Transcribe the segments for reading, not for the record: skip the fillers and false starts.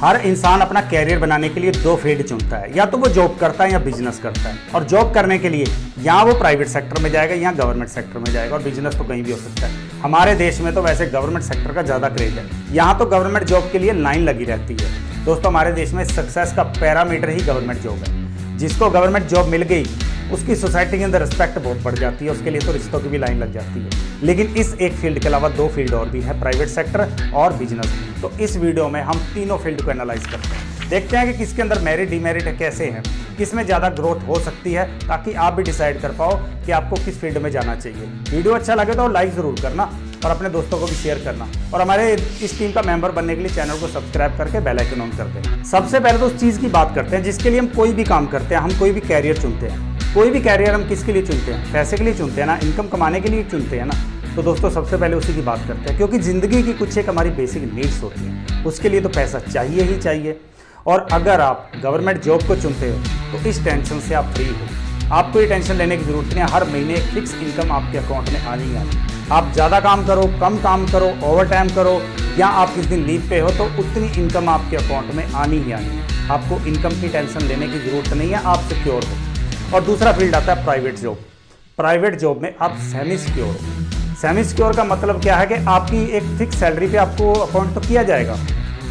हर इंसान अपना कैरियर बनाने के लिए दो फील्ड चुनता है, या तो वो जॉब करता है या बिजनेस करता है। और जॉब करने के लिए या वो प्राइवेट सेक्टर में जाएगा या गवर्नमेंट सेक्टर में जाएगा, और बिजनेस तो कहीं भी हो सकता है। हमारे देश में तो वैसे गवर्नमेंट सेक्टर का ज़्यादा क्रेज है, यहाँ तो गवर्नमेंट जॉब के लिए लाइन लगी रहती है। दोस्तों, हमारे देश में सक्सेस का पैरामीटर ही गवर्नमेंट जॉब है। जिसको गवर्नमेंट जॉब मिल गई उसकी सोसाइटी के अंदर रिस्पेक्ट बहुत बढ़ जाती है, उसके लिए तो रिश्तों की भी लाइन लग जाती है। लेकिन इस एक फील्ड के अलावा दो फील्ड और भी है, प्राइवेट सेक्टर और बिजनेस। तो इस वीडियो में हम तीनों फील्ड को एनालाइज करते हैं, देखते हैं कि किसके अंदर मेरिट डिमेरिट कैसे हैं, किस में ज़्यादा ग्रोथ हो सकती है, ताकि आप भी डिसाइड कर पाओ कि आपको किस फील्ड में जाना चाहिए। वीडियो अच्छा लगे तो लाइक ज़रूर करना और अपने दोस्तों को भी शेयर करना, और हमारे इस टीम का मेंबर बनने के लिए चैनल को सब्सक्राइब करके बेल आइकन ऑन कर दें। सबसे पहले तो उस चीज़ की बात करते हैं जिसके लिए हम कोई भी काम करते हैं, हम कोई भी कैरियर चुनते हैं। कोई भी कैरियर हम किसके लिए चुनते हैं? पैसे के लिए चुनते हैं ना, इनकम कमाने के लिए चुनते हैं ना। तो दोस्तों, सबसे पहले उसी की बात करते हैं, क्योंकि ज़िंदगी की कुछ एक हमारी बेसिक नीड्स होती हैं, उसके लिए तो पैसा चाहिए ही चाहिए। और अगर आप गवर्नमेंट जॉब को चुनते हो तो इस टेंशन से आप फ्री हो, आपको ये टेंशन लेने की ज़रूरत नहीं है। हर महीने एक फिक्स इनकम आपके अकाउंट में आनी है। आप ज़्यादा काम करो, कम काम करो, ओवर टाइम करो, या आप किस दिन लीव पे हो, तो उतनी इनकम आपके अकाउंट में आनी ही आनी है। आपको इनकम की टेंशन लेने की ज़रूरत नहीं है, आप सिक्योर हो। और दूसरा फील्ड आता है प्राइवेट जॉब। प्राइवेट जॉब में आप सेमी सिक्योर हो। सेमी सिक्योर का मतलब क्या है कि आपकी एक फिक्स सैलरी पे आपको अपॉइंट तो किया जाएगा,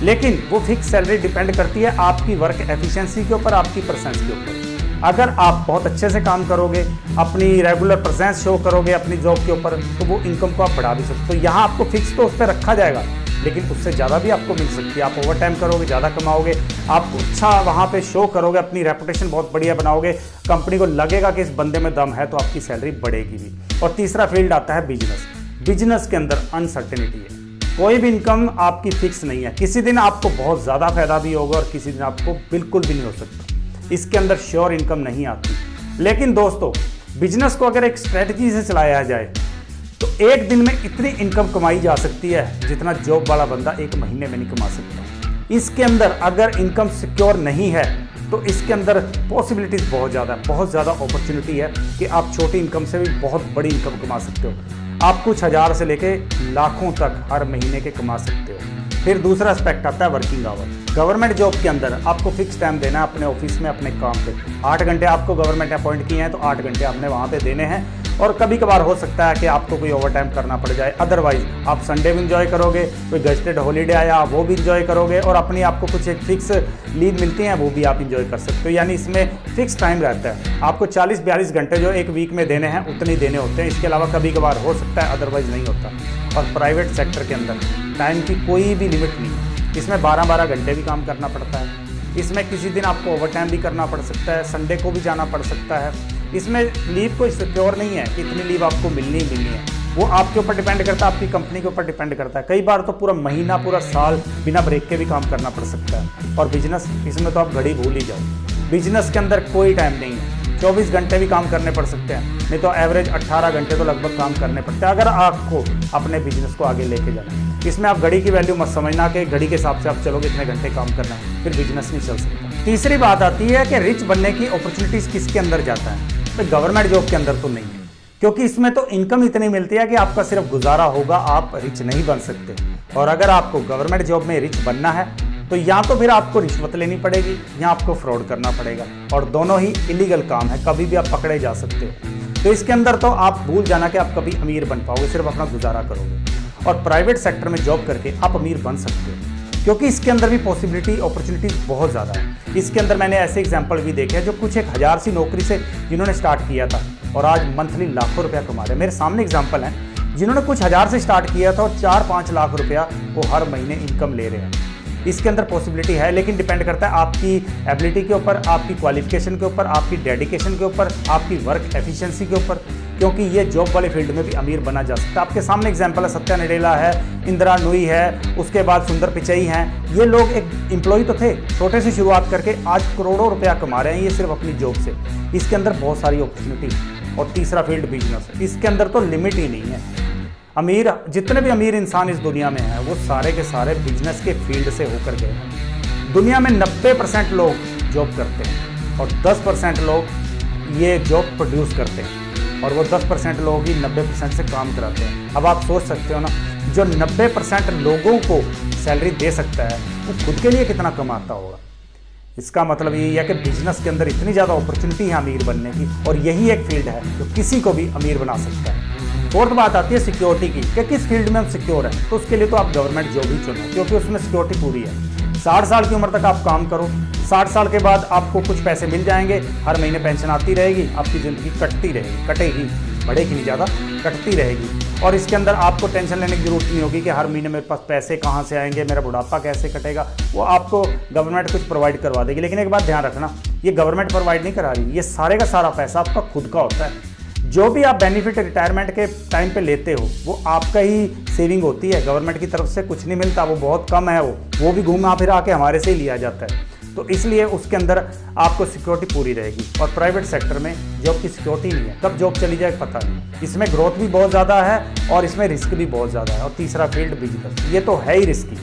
लेकिन वो फिक्स सैलरी डिपेंड करती है आपकी वर्क एफिशिएंसी के ऊपर, आपकी प्रेजेंस के ऊपर। अगर आप बहुत अच्छे से काम करोगे, अपनी रेगुलर प्रेजेंस शो करोगे अपनी जॉब के ऊपर, तो वो इनकम को आप बढ़ा भी सकते हो। तो यहाँ आपको फिक्स तो उस पर रखा जाएगा, लेकिन उससे ज़्यादा भी आपको मिल सकती है। आप ओवर टाइम करोगे, ज़्यादा कमाओगे, आप अच्छा वहाँ पे शो करोगे, अपनी रेपुटेशन बहुत बढ़िया बनाओगे, कंपनी को लगेगा कि इस बंदे में दम है, तो आपकी सैलरी बढ़ेगी भी। और तीसरा फील्ड आता है बिजनेस। बिजनेस के अंदर अनसर्टेनिटी है, कोई भी इनकम आपकी फिक्स नहीं है। किसी दिन आपको बहुत ज़्यादा फायदा भी होगा और किसी दिन आपको बिल्कुल भी नहीं हो सकता। इसके अंदर श्योर इनकम नहीं आती। लेकिन दोस्तों, बिजनेस को अगर एक स्ट्रेटजी से चलाया जाए तो एक दिन में इतनी इनकम कमाई जा सकती है जितना जॉब वाला बंदा एक महीने में नहीं कमा सकता। इसके अंदर अगर इनकम सिक्योर नहीं है तो इसके अंदर पॉसिबिलिटीज़ बहुत ज़्यादा अपॉर्चुनिटी है कि आप छोटी इनकम से भी बहुत बड़ी इनकम कमा सकते हो। आप कुछ हज़ार से लेके लाखों तक हर महीने के कमा सकते हो। फिर दूसरा एस्पेक्ट आता है वर्किंग आवर। गवर्नमेंट जॉब के अंदर आपको फिक्स टाइम देना है अपने ऑफिस में, अपने काम पे। 8 घंटे आपको गवर्नमेंट अपॉइंट किए हैं तो 8 घंटे आपने वहाँ पे देने हैं। और कभी कभार हो सकता है कि आपको कोई ओवर टाइम करना पड़ जाए, अदरवाइज आप संडे भी इंजॉय करोगे, कोई गेस्टेड हॉलीडे आया वो भी इंजॉय करोगे, और अपनी आपको कुछ एक फिक्स लीव मिलती हैं वो भी आप इंजॉय कर सकते हो। यानी इसमें फिक्स टाइम रहता है, आपको 40-42 घंटे जो एक वीक में देने हैं उतने ही देने होते हैं। इसके अलावा कभी कभार हो सकता है, अदरवाइज नहीं होता। और प्राइवेट सेक्टर के अंदर टाइम की कोई भी लिमिट नहीं है। इसमें 12-12 घंटे भी काम करना पड़ता है। इसमें किसी दिन आपको ओवर टाइम भी करना पड़ सकता है, संडे को भी जाना पड़ सकता है। इसमें लीव कोई सिक्योर नहीं है कि इतनी लीव आपको मिलनी ही मिलनी है, वो आपके ऊपर डिपेंड करता है, आपकी कंपनी के ऊपर डिपेंड करता है। कई बार तो पूरा महीना, पूरा साल बिना ब्रेक के भी काम करना पड़ सकता है। और बिजनेस, इसमें तो आप घड़ी भूल ही जाओ। बिजनेस के अंदर कोई टाइम नहीं है, 24 घंटे भी काम करने पड़ सकते हैं, नहीं तो एवरेज 18 घंटे तो लगभग काम करने पड़ते हैं अगर आपको अपने बिजनेस को आगे लेके जाना है। इसमें आप घड़ी की वैल्यू मत समझना कि घड़ी के हिसाब से आप चलोगे इतने घंटे काम करना है, फिर बिजनेस नहीं चल सकता। तीसरी बात आती है कि रिच बनने की अपॉर्चुनिटीज़ किसके अंदर जाता है? तो गवर्नमेंट जॉब के अंदर तो नहीं है, क्योंकि इसमें तो इनकम इतनी मिलती है कि आपका सिर्फ गुजारा होगा, आप रिच नहीं बन सकते। और अगर आपको गवर्नमेंट जॉब में रिच बनना है तो या तो फिर आपको रिश्वत लेनी पड़ेगी या आपको फ्रॉड करना पड़ेगा, और दोनों ही इलीगल काम है, कभी भी आप पकड़े जा सकते हो। तो इसके अंदर तो आप भूल जाना कि आप कभी अमीर बन पाओगे, सिर्फ अपना गुजारा करोगे। और प्राइवेट सेक्टर में जॉब करके आप अमीर बन सकते हो, क्योंकि इसके अंदर भी पॉसिबिलिटी, अपॉर्चुनिटीज़ बहुत ज़्यादा है। इसके अंदर मैंने ऐसे एग्जाम्पल भी देखे हैं जो कुछ एक हज़ार सी नौकरी से जिन्होंने स्टार्ट किया था और आज मंथली लाखों रुपया कमा रहे हैं। मेरे सामने एग्जाम्पल हैं जिन्होंने कुछ हज़ार से स्टार्ट किया था और 4-5 लाख रुपया वो हर महीने इनकम ले रहे हैं। इसके अंदर पॉसिबिलिटी है, लेकिन डिपेंड करता है आपकी एबिलिटी के ऊपर, आपकी क्वालिफिकेशन के ऊपर, आपकी डेडिकेशन के ऊपर, आपकी वर्क एफिशिएंसी के ऊपर, क्योंकि ये जॉब वाले फील्ड में भी अमीर बना जा सकता है। आपके सामने एग्जांपल है, सत्या नडेला है, इंदिरा नूई है, उसके बाद सुंदर पिचई हैं। ये लोग एक एम्प्लॉय तो थे, छोटे से शुरुआत करके आज करोड़ों रुपया कमा रहे हैं, ये सिर्फ अपनी जॉब से। इसके अंदर बहुत सारी अपॉर्चुनिटी। और तीसरा फील्ड बिजनेस, इसके अंदर तो लिमिट ही नहीं है। अमीर, जितने भी अमीर इंसान इस दुनिया में हैं वो सारे के सारे बिजनेस के फील्ड से होकर गए हैं। दुनिया में 90% लोग जॉब करते हैं और 10% लोग ये जॉब प्रोड्यूस करते हैं, और वो 10% लोग ही 90% से काम कराते हैं। अब आप सोच सकते हो ना, जो 90% लोगों को सैलरी दे सकता है वो खुद के लिए कितना कमाता होगा। इसका मतलब यही है कि बिजनेस के अंदर इतनी ज़्यादा अपॉर्चुनिटी है अमीर बनने की, और यही एक फील्ड है जो किसी को भी अमीर बना सकता है। फोर्थ बात आती है सिक्योरिटी की, कि किस फील्ड में हम सिक्योर हैं। तो उसके लिए तो आप गवर्नमेंट जॉब ही चुनो, क्योंकि उसमें सिक्योरिटी पूरी है। 60 साल की उम्र तक आप काम करो, 60 साल के बाद आपको कुछ पैसे मिल जाएंगे, हर महीने पेंशन आती रहेगी, आपकी ज़िंदगी कटेगी, बढ़ेगी नहीं ज़्यादा, कटती रहेगी। और इसके अंदर आपको टेंशन लेने की जरूरत नहीं होगी कि हर महीने मेरे पास पैसे कहाँ से आएंगे, मेरा बुढ़ापा कैसे कटेगा। वो आपको गवर्नमेंट कुछ प्रोवाइड करवा देगी। लेकिन एक बात ध्यान रखना, ये गवर्नमेंट प्रोवाइड नहीं करा रही, ये सारे का सारा पैसा आपका खुद का होता है। जो भी आप बेनिफिट रिटायरमेंट के टाइम पे लेते हो वो आपका ही सेविंग होती है, गवर्नमेंट की तरफ से कुछ नहीं मिलता, वो बहुत कम है, वो भी घूमा फिरा के हमारे से ही लिया जाता है। तो इसलिए उसके अंदर आपको सिक्योरिटी पूरी रहेगी। और प्राइवेट सेक्टर में जॉब की सिक्योरिटी नहीं है, कब जॉब चली जाए पता नहीं। इसमें ग्रोथ भी बहुत ज़्यादा है और इसमें रिस्क भी बहुत ज़्यादा है। और तीसरा फील्ड बिजनेस, ये तो है ही रिस्की।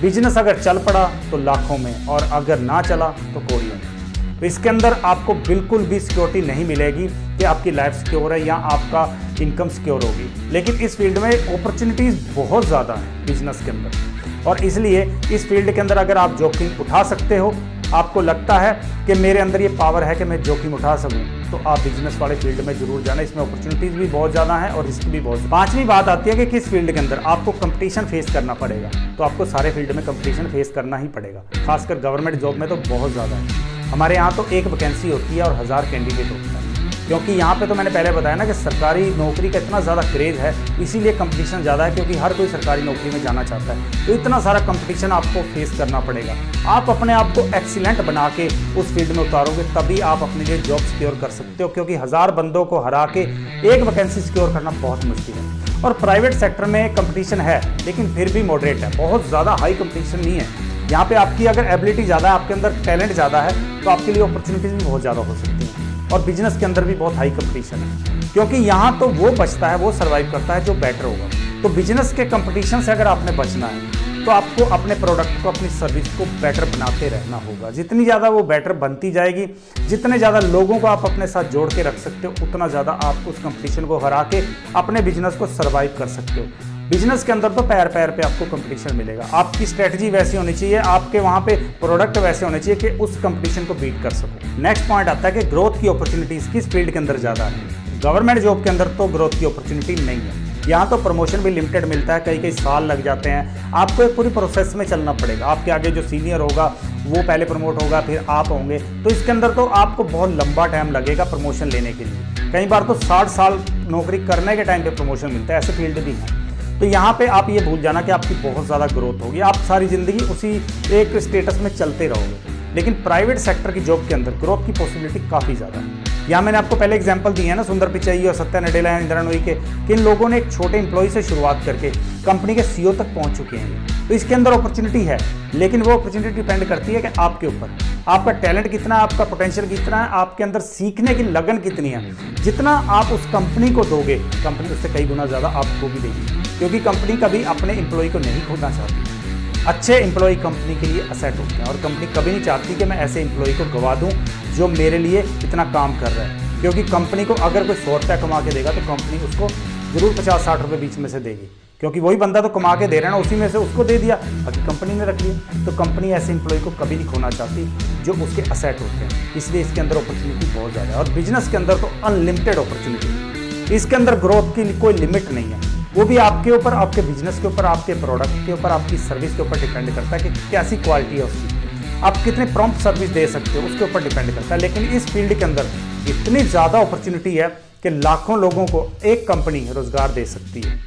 बिजनेस अगर चल पड़ा तो लाखों में, और अगर ना चला तो कोई नहीं। तो इसके अंदर आपको बिल्कुल भी सिक्योरिटी नहीं मिलेगी कि आपकी लाइफ सिक्योर है या आपका इनकम सिक्योर होगी। लेकिन इस फील्ड में अपॉर्चुनिटीज़ बहुत ज़्यादा है बिजनेस के अंदर, और इसलिए इस फील्ड के अंदर अगर आप जोखिम उठा सकते हो, आपको लगता है कि मेरे अंदर ये पावर है कि मैं जोखिम उठा सकूं, तो आप बिजनेस वाले फील्ड में जरूर जाना। इसमें अपॉर्चुनिटीज़ भी बहुत ज़्यादा हैं और रिस्क भी बहुत। पांचवी बात आती है कि किस फील्ड के अंदर आपको कंपटीशन फेस करना पड़ेगा। तो आपको सारे फील्ड में कंपटीशन फेस करना ही पड़ेगा, खासकर गवर्नमेंट जॉब में तो बहुत ज़्यादा है। हमारे यहाँ तो एक वैकेंसी होती है और 1000 कैंडिडेट होता है, क्योंकि यहाँ पे तो मैंने पहले बताया ना कि सरकारी नौकरी का इतना ज़्यादा क्रेज़ है, इसीलिए कंपटीशन ज़्यादा है, क्योंकि हर कोई सरकारी नौकरी में जाना चाहता है। तो इतना सारा कंपटीशन आपको फेस करना पड़ेगा। आप अपने आप को एक्सीलेंट बना के उस फील्ड में उतारोगे, तभी आप अपने लिए जॉब सिक्योर कर सकते हो, क्योंकि 1000 बंदों को हरा के एक वैकेंसी सिक्योर करना बहुत मुश्किल है। और प्राइवेट सेक्टर में कंपटीशन है, लेकिन फिर भी मॉडरेट है, बहुत ज़्यादा हाई कंपटीशन नहीं है। यहाँ पे आपकी अगर एबिलिटी ज़्यादा है, आपके अंदर टैलेंट ज़्यादा है, तो आपके लिए अपॉर्चुनिटीज़ भी बहुत ज़्यादा हो सकती हैं। और बिजनेस के अंदर भी बहुत हाई कंपटीशन है, क्योंकि यहाँ तो वो बचता है, वो सर्वाइव करता है जो बेटर होगा। तो बिजनेस के कंपटीशन से अगर आपने बचना है, तो आपको अपने प्रोडक्ट को, अपनी सर्विस को बेटर बनाते रहना होगा। जितनी ज़्यादा वो बेटर बनती जाएगी, जितने ज़्यादा लोगों को आप अपने साथ जोड़ के रख सकते हो, उतना ज़्यादा आप उस कंपटीशन को हरा के अपने बिजनेस को सर्वाइव कर सकते हो। बिजनेस के अंदर तो पैर पैर पे आपको कंपटीशन मिलेगा। आपकी स्ट्रेटजी वैसी होनी चाहिए, आपके वहाँ पे प्रोडक्ट वैसे होने चाहिए कि उस कंपटीशन को बीट कर सको। नेक्स्ट पॉइंट आता है कि ग्रोथ की अपॉर्चुनिटीज़ किस फील्ड के अंदर ज़्यादा है। गवर्नमेंट जॉब के अंदर तो ग्रोथ की अपॉर्चुनिटी नहीं है, यहाँ तो प्रमोशन भी लिमिटेड मिलता है, कई साल लग जाते हैं। आपको एक पूरी प्रोसेस में चलना पड़ेगा, आपके आगे जो सीनियर होगा वो पहले प्रमोट होगा, फिर आप होंगे। तो इसके अंदर तो आपको बहुत लंबा टाइम लगेगा प्रमोशन लेने के लिए। कई बार तो 60 साल नौकरी करने के टाइम पे प्रमोशन मिलता है, ऐसे फील्ड भी हैं। तो यहाँ पे आप ये भूल जाना कि आपकी बहुत ज़्यादा ग्रोथ होगी, आप सारी ज़िंदगी उसी एक स्टेटस में चलते रहोगे। लेकिन प्राइवेट सेक्टर की जॉब के अंदर ग्रोथ की पॉसिबिलिटी काफ़ी ज़्यादा है। यहाँ मैंने आपको पहले एग्जांपल दिए हैं ना, सुंदर पिचाई और सत्या नडेला या इंदिरा नूई के, कि इन लोगों ने एक छोटे एम्प्लॉय से शुरुआत करके कंपनी के सीईओ तक पहुँच चुके हैं। तो इसके अंदर अपॉर्चुनिटी है, लेकिन वो अपॉर्चुनिटी डिपेंड करती है कि आपके ऊपर आपका टैलेंट कितना है, आपका पोटेंशियल कितना है, आपके अंदर सीखने की लगन कितनी है। जितना आप उस कंपनी को दोगे, कंपनी उससे कई गुना ज़्यादा आपको भी देगी, क्योंकि कंपनी कभी अपने एम्प्लॉय को नहीं खोना चाहती। अच्छे एम्प्लॉय कंपनी के लिए असेट होते हैं, और कंपनी कभी नहीं चाहती कि मैं ऐसे एम्प्लॉय को गवा दूं जो मेरे लिए इतना काम कर रहा है। क्योंकि कंपनी को अगर कोई 100 रुपया कमा के देगा तो कंपनी उसको जरूर 50-60 रुपये बीच में से देगी, क्योंकि वही बंदा तो कमा के दे रहा है ना, उसी में से उसको दे दिया, बाकी कंपनी ने रख लिया। तो कंपनी ऐसे एम्प्लॉय को कभी नहीं खोना चाहती जो उसके असेट होते हैं, इसलिए इसके अंदर अपॉर्चुनिटी बहुत ज़्यादा है। और बिजनेस के अंदर तो अनलिमिटेड अपॉर्चुनिटी, इसके अंदर ग्रोथ की कोई लिमिट नहीं है। वो भी आपके ऊपर, आपके बिजनेस के ऊपर, आपके प्रोडक्ट के ऊपर, आपकी सर्विस के ऊपर डिपेंड करता है कि कैसी क्वालिटी है उसकी, आप कितने प्रॉम्प्ट सर्विस दे सकते हो, उसके ऊपर डिपेंड करता है। लेकिन इस फील्ड के अंदर इतनी ज़्यादा अपॉर्चुनिटी है कि लाखों लोगों को एक कंपनी रोजगार दे सकती है,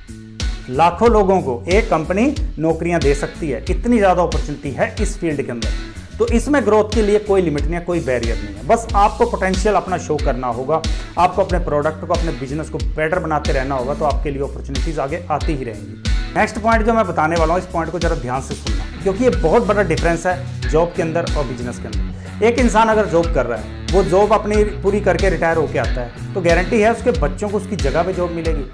लाखों लोगों को एक कंपनी नौकरियां दे सकती है। इतनी ज़्यादा अपॉर्चुनिटी है इस फील्ड के अंदर। तो इसमें ग्रोथ के लिए कोई लिमिट नहीं है, कोई बैरियर नहीं है। बस आपको पोटेंशियल अपना शो करना होगा, आपको अपने प्रोडक्ट को, अपने बिजनेस को बेटर बनाते रहना होगा, तो आपके लिए अपॉर्चुनिटीज़ आगे आती ही रहेंगी। नेक्स्ट पॉइंट जो मैं बताने वाला हूँ, इस पॉइंट को जरा ध्यान से सुनना, क्योंकि ये बहुत बड़ा डिफरेंस है जॉब के अंदर और बिजनेस के अंदर। एक इंसान अगर जॉब कर रहा है, वो जॉब अपनी पूरी करके रिटायर होकर आता है, तो गारंटी है उसके बच्चों को उसकी जगह पे जॉब मिलेगी,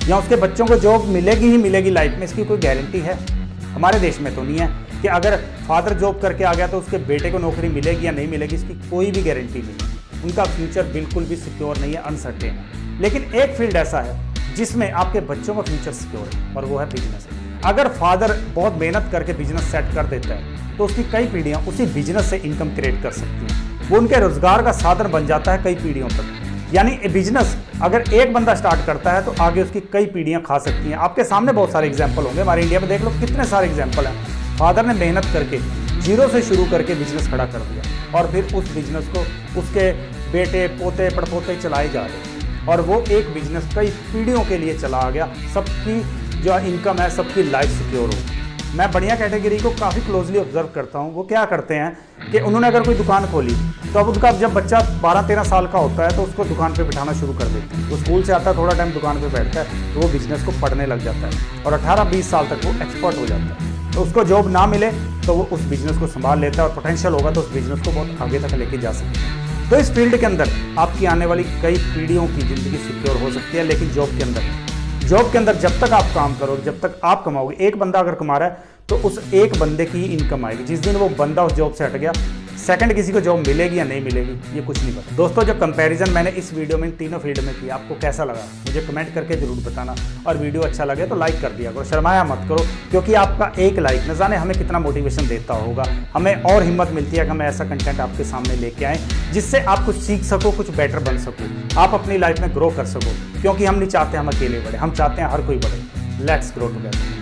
या उसके बच्चों को जॉब मिलेगी ही मिलेगी लाइफ में, इसकी कोई गारंटी है? हमारे देश में तो नहीं है कि अगर फादर जॉब करके आ गया तो उसके बेटे को नौकरी मिलेगी या नहीं मिलेगी, इसकी कोई भी गारंटी नहीं है। उनका फ्यूचर बिल्कुल भी सिक्योर नहीं है, अनसर्टेन है। लेकिन एक फील्ड ऐसा है जिसमें आपके बच्चों का फ्यूचर सिक्योर है, और वो है बिजनेस। अगर फादर बहुत मेहनत करके बिजनेस सेट कर देता है तो उसकी कई पीढ़ियाँ उसी बिजनेस से इनकम क्रिएट कर सकती हैं। वो उनके रोजगार का साधन बन जाता है कई पीढ़ियों तक। यानी बिजनेस अगर एक बंदा स्टार्ट करता है तो आगे उसकी कई पीढ़ियाँ खा सकती हैं। आपके सामने बहुत सारे एग्जाम्पल होंगे, हमारे इंडिया में देख लो कितने सारे एग्जाम्पल हैं। फादर ने मेहनत करके जीरो से शुरू करके बिजनेस खड़ा कर दिया और फिर उस बिजनेस को उसके बेटे पोते पड़पोते चलाए जा रहे, और वो एक बिजनेस कई पीढ़ियों के लिए चला आ गया। सबकी जो इनकम है, सबकी लाइफ सिक्योर हो। मैं बढ़िया कैटेगरी को काफ़ी क्लोजली ऑब्जर्व करता हूँ। वो क्या करते हैं कि उन्होंने अगर कोई दुकान खोली तो अब उनका जब बच्चा 12-13 साल का होता है तो उसको दुकान पे बिठाना शुरू कर देते हैं। वो स्कूल से आता है, थोड़ा टाइम दुकान पे बैठता है तो वो बिजनेस को पढ़ने लग जाता है और 18-20 साल तक वो एक्सपर्ट हो जाता है। तो उसको जॉब ना मिले तो वो उस बिजनेस को संभाल लेता है और पोटेंशियल होगा तो उस बिजनेस को बहुत आगे तक लेके जा सकता है। तो इस फील्ड के अंदर आपकी आने वाली कई पीढ़ियों की ज़िंदगी सिक्योर हो सकती है। लेकिन जॉब के अंदर जब तक आप काम करोगे, जब तक आप कमाओगे, एक बंदा अगर कमा रहा है तो उस एक बंदे की ही इनकम आएगी। जिस दिन वो बंदा उस जॉब से हट गया, सेकंड किसी को जॉब मिलेगी या नहीं मिलेगी ये कुछ नहीं पता। दोस्तों, जो कंपैरिजन मैंने इस वीडियो में इन तीनों फील्ड में किया, आपको कैसा लगा मुझे कमेंट करके जरूर बताना। और वीडियो अच्छा लगे तो लाइक कर दिया करो, शर्माया मत करो, क्योंकि आपका एक लाइक न जाने हमें कितना मोटिवेशन देता होगा। हमें और हिम्मत मिलती है कि हम ऐसा कंटेंट आपके सामने लेके आएँ जिससे आप कुछ सीख सको, कुछ बेटर बन सको, आप अपनी लाइफ में ग्रो कर सको। क्योंकि हम नहीं चाहते हम अकेले बढ़े, हम चाहते हैं हर कोई बढ़े। Let's grow together.